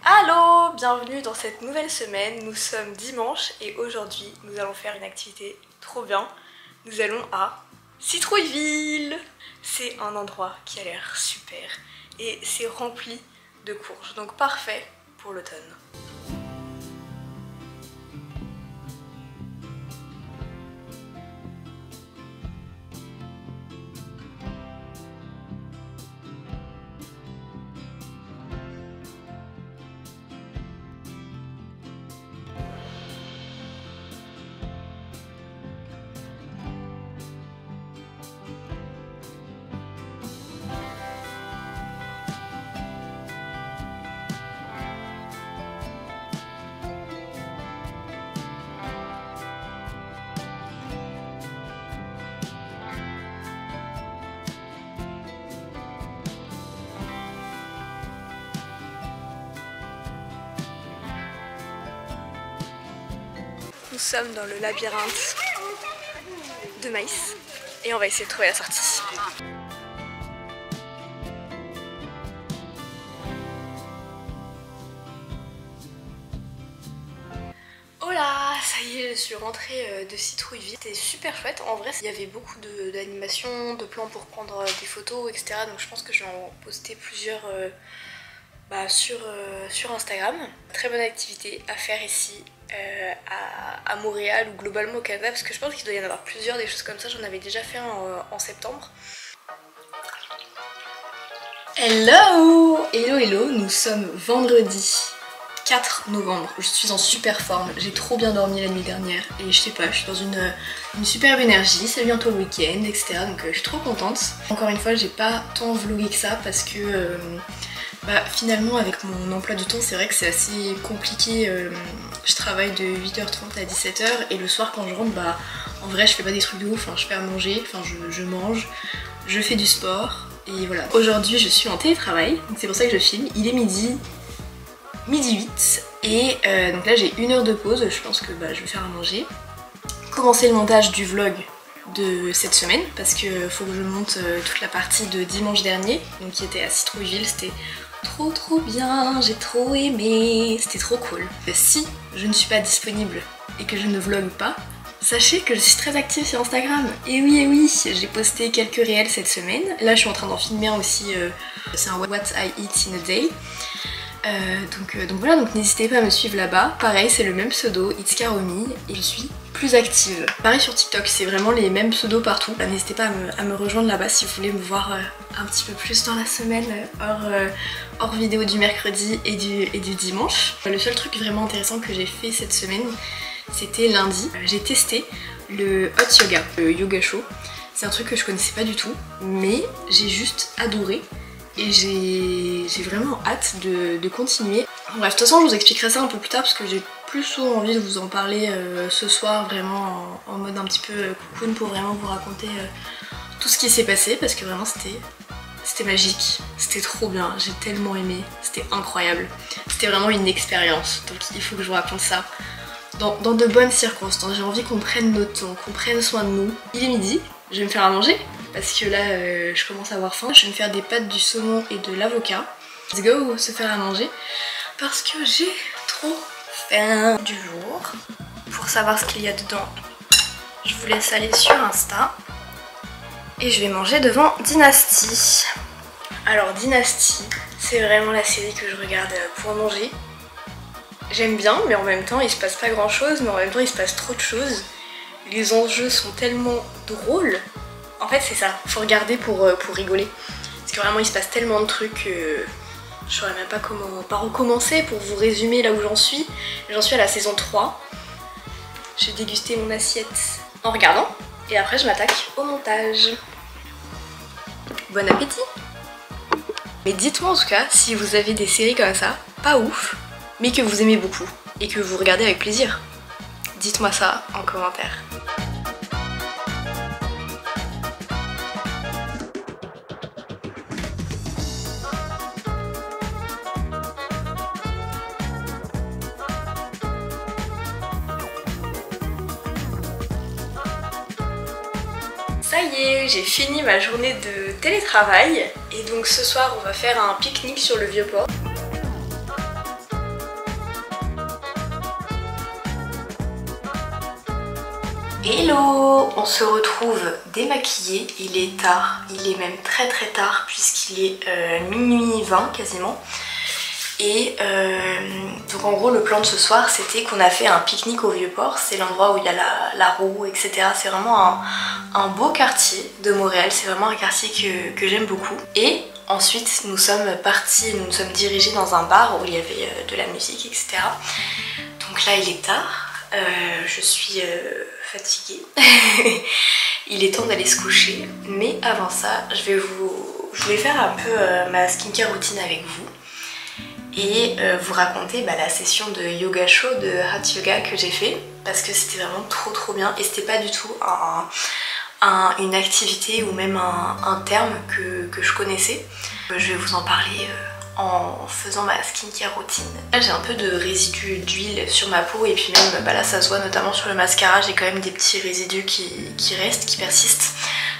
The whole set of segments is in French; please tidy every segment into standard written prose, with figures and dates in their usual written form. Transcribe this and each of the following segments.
Allô, bienvenue dans cette nouvelle semaine. Nous sommes dimanche et aujourd'hui nous allons faire une activité trop bien. Nous allons à Citrouilleville. C'est un endroit qui a l'air super et c'est rempli de courges, donc parfait pour l'automne. Nous sommes dans le labyrinthe de maïs et on va essayer de trouver la sortie. Oh là, ça y est, je suis rentrée de Citrouilleville. C'était super chouette. En vrai, il y avait beaucoup d'animations, de plans pour prendre des photos, etc. Donc je pense que je vais en poster plusieurs sur Instagram. Très bonne activité à faire ici à Montréal ou globalement au Canada, parce que je pense qu'il doit y en avoir plusieurs, des choses comme ça. J'en avais déjà fait un en septembre. Hello! Hello hello, nous sommes vendredi 4 novembre, je suis en super forme, j'ai trop bien dormi la nuit dernière et je sais pas, je suis dans une superbe énergie, c'est bientôt le week-end, etc. Donc je suis trop contente. Encore une fois, j'ai pas tant vlogué que ça parce que finalement avec mon emploi du temps, c'est vrai que c'est assez compliqué. Je travaille de 8h30 à 17h et le soir quand je rentre, en vrai je fais pas des trucs de ouf, je fais à manger, je mange, je fais du sport et voilà. Aujourd'hui je suis en télétravail, donc c'est pour ça que je filme, il est midi 8 et donc là j'ai 1 heure de pause, je pense que je vais faire à manger. Commencer le montage du vlog de cette semaine parce que faut que je monte toute la partie de dimanche dernier, donc qui était à Citrouilleville, c'était trop bien, j'ai trop aimé, c'était trop cool. Si je ne suis pas disponible et que je ne vlog pas, sachez que je suis très active sur Instagram. Et oui, j'ai posté quelques réels cette semaine. Là je suis en train d'en filmer un aussi, c'est un What I Eat in a Day. Donc voilà, donc n'hésitez pas à me suivre là-bas. Pareil, c'est le même pseudo, It's Karomi, et je suis plus active. Pareil sur TikTok, c'est vraiment les mêmes pseudos partout. N'hésitez pas à me rejoindre là-bas si vous voulez me voir un petit peu plus dans la semaine, hors vidéo du mercredi et du dimanche. Le seul truc vraiment intéressant que j'ai fait cette semaine, c'était lundi. J'ai testé le hot yoga, le yoga chaud. C'est un truc que je connaissais pas du tout, mais j'ai juste adoré. Et j'ai vraiment hâte de continuer. Bref, de toute façon je vous expliquerai ça un peu plus tard parce que j'ai plus souvent envie de vous en parler ce soir, vraiment en mode un petit peu cocoon, pour vraiment vous raconter tout ce qui s'est passé, parce que vraiment c'était magique, c'était trop bien, j'ai tellement aimé, c'était incroyable. C'était vraiment une expérience, donc il faut que je vous raconte ça dans de bonnes circonstances. J'ai envie qu'on prenne notre temps, qu'on prenne soin de nous. Il est midi, je vais me faire à manger parce que là je commence à avoir faim. Je vais me faire des pâtes, du saumon et de l'avocat. Let's go se faire à manger parce que j'ai trop faim. Du jour, pour savoir ce qu'il y a dedans, je vous laisse aller sur Insta et je vais manger devant Dynasty. Alors Dynasty, c'est vraiment la série que je regarde pour manger. J'aime bien, mais en même temps il se passe pas grand chose, mais en même temps il se passe trop de choses. Les enjeux sont tellement drôles. En fait c'est ça, faut regarder pour rigoler. Parce que vraiment il se passe tellement de trucs que je saurais même pas par où commencer pour vous résumer là où j'en suis. J'en suis à la saison 3. Je vais déguster mon assiette en regardant et après je m'attaque au montage. Bon appétit! Mais dites-moi en tout cas si vous avez des séries comme ça, pas ouf, mais que vous aimez beaucoup et que vous regardez avec plaisir. Dites-moi ça en commentaire. Ça y est, j'ai fini ma journée de télétravail et donc ce soir on va faire un pique-nique sur le Vieux-Port. Hello! On se retrouve démaquillé, il est tard, il est même très tard puisqu'il est minuit 20 quasiment. Et donc en gros le plan de ce soir c'était qu'on a fait un pique-nique au Vieux-Port, c'est l'endroit où il y a la roue, etc. C'est vraiment un beau quartier de Montréal, c'est vraiment un quartier que j'aime beaucoup. Et ensuite nous sommes partis, nous nous sommes dirigés dans un bar où il y avait de la musique, etc. Donc là il est tard, je suis fatiguée, il est temps d'aller se coucher. Mais avant ça je vais faire un peu ma skincare routine avec vous. Et vous raconter la session de yoga chaud, de hot yoga que j'ai fait parce que c'était vraiment trop bien et c'était pas du tout une activité ou même un terme que je connaissais. Je vais vous en parler en faisant ma skincare routine. Là j'ai un peu de résidus d'huile sur ma peau et puis même là ça se voit notamment sur le mascara, j'ai quand même des petits résidus qui restent, qui persistent.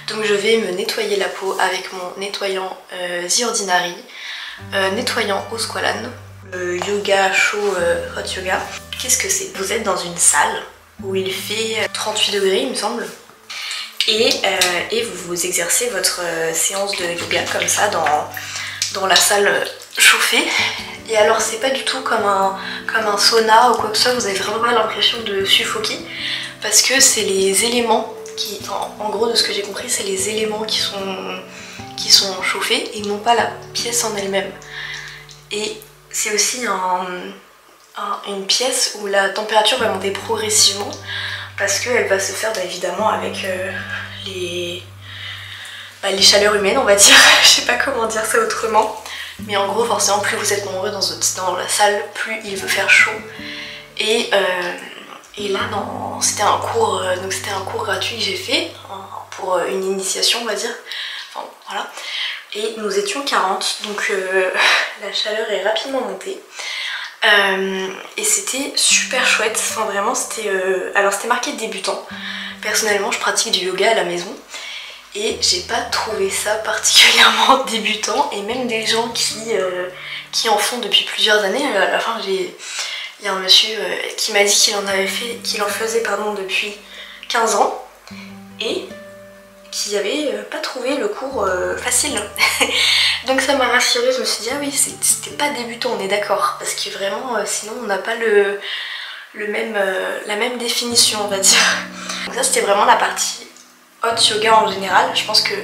Donc je vais me nettoyer la peau avec mon nettoyant The Ordinary. Nettoyant au squalane, le yoga chaud hot yoga. Qu'est-ce que c'est? Vous êtes dans une salle où il fait 38 degrés il me semble et vous vous exercez votre séance de yoga comme ça dans la salle chauffée. Et alors c'est pas du tout comme un sauna ou quoi que ce soit, vous avez vraiment l'impression de suffoquer parce que c'est les éléments qui, en gros de ce que j'ai compris, c'est les éléments qui sont chauffés et non pas la pièce en elle-même. Et c'est aussi une pièce où la température va monter progressivement parce qu'elle va se faire évidemment avec les chaleurs humaines, on va dire. Je sais pas comment dire ça autrement, mais en gros forcément plus vous êtes nombreux dans la salle, plus il veut faire chaud. Et là c'était un cours gratuit que j'ai fait pour une initiation on va dire. Enfin, voilà. Et nous étions 40, donc la chaleur est rapidement montée. Et c'était super chouette, enfin vraiment c'était... alors c'était marqué débutant. Personnellement je pratique du yoga à la maison et j'ai pas trouvé ça particulièrement débutant. Et même des gens qui en font depuis plusieurs années, à la fin il y a un monsieur qui m'a dit qu'il en faisait depuis 15 ans et qui avait pas trouvé le cours facile. Donc ça m'a rassurée, je me suis dit ah oui c'était pas débutant, on est d'accord, parce que vraiment sinon on n'a pas la même définition on va dire. Donc ça c'était vraiment la partie hot yoga en général. Je pense que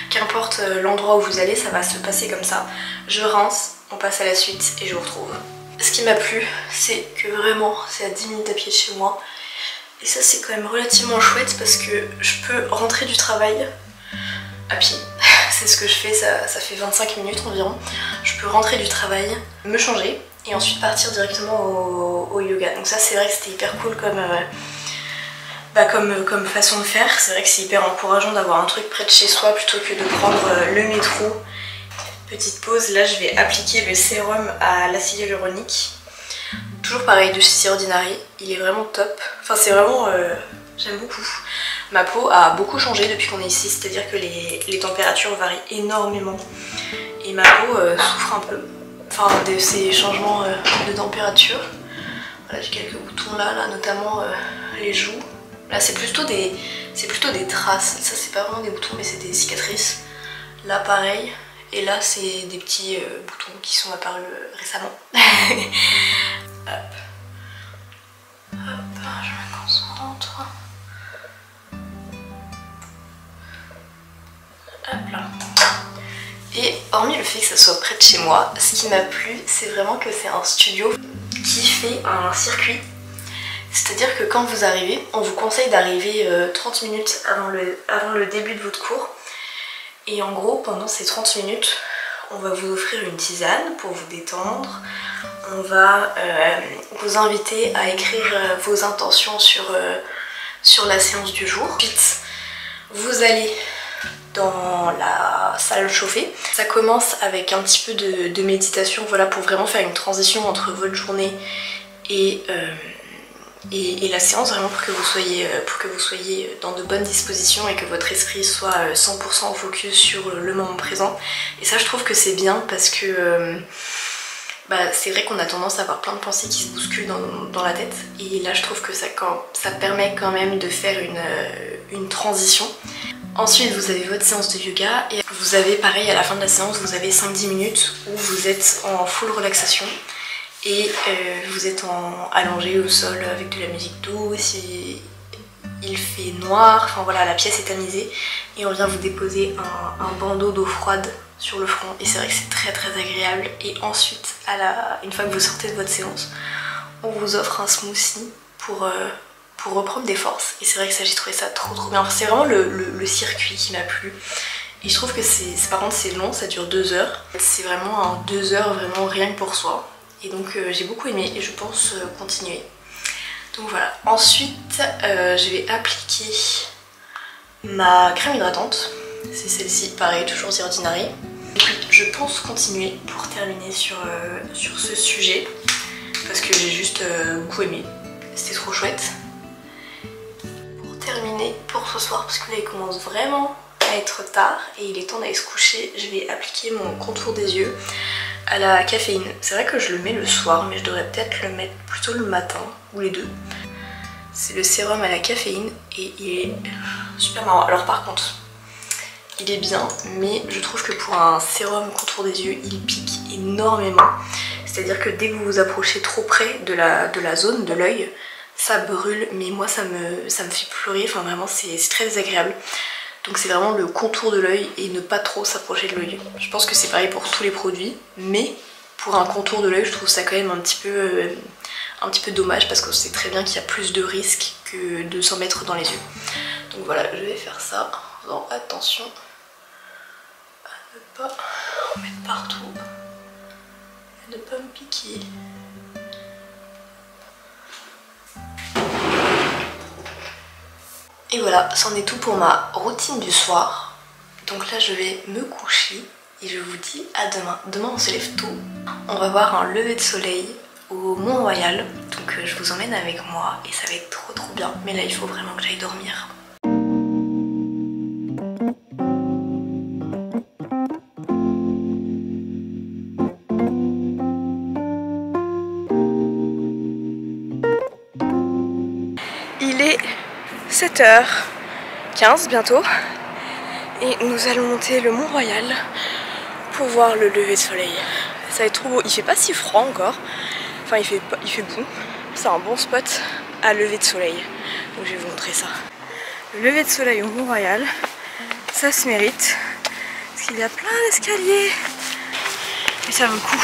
qu'importe l'endroit où vous allez ça va se passer comme ça. Je rince, on passe à la suite et je vous retrouve. Ce qui m'a plu c'est que vraiment c'est à 10 minutes à pied de chez moi. Et ça c'est quand même relativement chouette parce que je peux rentrer du travail à pied. C'est ce que je fais, ça fait 25 minutes environ. Je peux rentrer du travail, me changer et ensuite partir directement au yoga. Donc ça c'est vrai que c'était hyper cool comme façon de faire. C'est vrai que c'est hyper encourageant d'avoir un truc près de chez soi plutôt que de prendre le métro. Petite pause, là je vais appliquer le sérum à l'acide hyaluronique. Toujours pareil de chez The Ordinary, il est vraiment top. Enfin c'est vraiment... j'aime beaucoup. Ma peau a beaucoup changé depuis qu'on est ici, c'est-à-dire que les températures varient énormément. Et ma peau souffre un peu de ces changements de température. Voilà, j'ai quelques boutons là notamment les joues. Là c'est plutôt des traces, ça c'est pas vraiment des boutons mais c'est des cicatrices. Là pareil. Et là c'est des petits boutons qui sont apparus récemment. Hop. Hop, je me concentre. Hop là. Et hormis le fait que ça soit près de chez moi, ce qui m'a plu c'est vraiment que c'est un studio qui fait un circuit. C'est-à-dire que quand vous arrivez, on vous conseille d'arriver 30 minutes avant le début de votre cours. Et en gros pendant ces 30 minutes, on va vous offrir une tisane pour vous détendre. On va vous inviter à écrire vos intentions sur la séance du jour. Ensuite, vous allez dans la salle chauffée. Ça commence avec un petit peu de méditation, voilà, pour vraiment faire une transition entre votre journée et la séance, vraiment pour que vous soyez dans de bonnes dispositions et que votre esprit soit 100% focus sur le moment présent. Et ça je trouve que c'est bien parce que c'est vrai qu'on a tendance à avoir plein de pensées qui se bousculent dans la tête. Et là je trouve que ça permet quand même de faire une transition. Ensuite vous avez votre séance de yoga et vous avez pareil à la fin de la séance vous avez 5-10 minutes où vous êtes en full relaxation. Et vous êtes allongé au sol avec de la musique douce, il fait noir, enfin voilà, la pièce est tamisée et on vient vous déposer un bandeau d'eau froide sur le front et c'est vrai que c'est très très agréable. Et ensuite, une fois que vous sortez de votre séance, on vous offre un smoothie pour reprendre des forces et c'est vrai que ça, j'ai trouvé ça trop bien. Enfin, c'est vraiment le circuit qui m'a plu. Et je trouve que par contre c'est long, ça dure 2 heures. C'est vraiment un 2 heures vraiment rien que pour soi. Et donc j'ai beaucoup aimé et je pense continuer. Donc voilà. Ensuite je vais appliquer ma crème hydratante. C'est celle-ci, pareil, toujours The Ordinary. Je pense continuer pour terminer sur ce sujet. Parce que j'ai juste beaucoup aimé. C'était trop chouette. Pour terminer pour ce soir, parce que là il commence vraiment à être tard et il est temps d'aller se coucher, je vais appliquer mon contour des yeux à la caféine. C'est vrai que je le mets le soir mais je devrais peut-être le mettre plutôt le matin ou les deux. C'est le sérum à la caféine et il est super marrant. Alors par contre il est bien mais je trouve que pour un sérum contour des yeux il pique énormément. C'est à dire que dès que vous vous approchez trop près de la zone de l'œil ça brûle, mais moi ça me fait pleurer, enfin vraiment c'est très désagréable. Donc c'est vraiment le contour de l'œil et ne pas trop s'approcher de l'œil. Je pense que c'est pareil pour tous les produits, mais pour un contour de l'œil je trouve ça quand même un petit peu dommage parce qu'on sait très bien qu'il y a plus de risques que de s'en mettre dans les yeux. Donc voilà, je vais faire ça en faisant attention à ne pas en mettre partout, à ne pas me piquer. Et voilà, c'en est tout pour ma routine du soir. Donc là je vais me coucher et je vous dis à demain. Demain on se lève tôt, on va voir un lever de soleil au Mont-Royal. Donc je vous emmène avec moi et ça va être trop bien. Mais là il faut vraiment que j'aille dormir. Il est 7h15 bientôt et nous allons monter le Mont-Royal pour voir le lever de soleil. Ça va être trop beau, il fait pas si froid encore, enfin il fait bon, c'est un bon spot à lever de soleil, donc je vais vous montrer ça. Le lever de soleil au Mont-Royal, ça se mérite, parce qu'il y a plein d'escaliers et ça vaut le coup.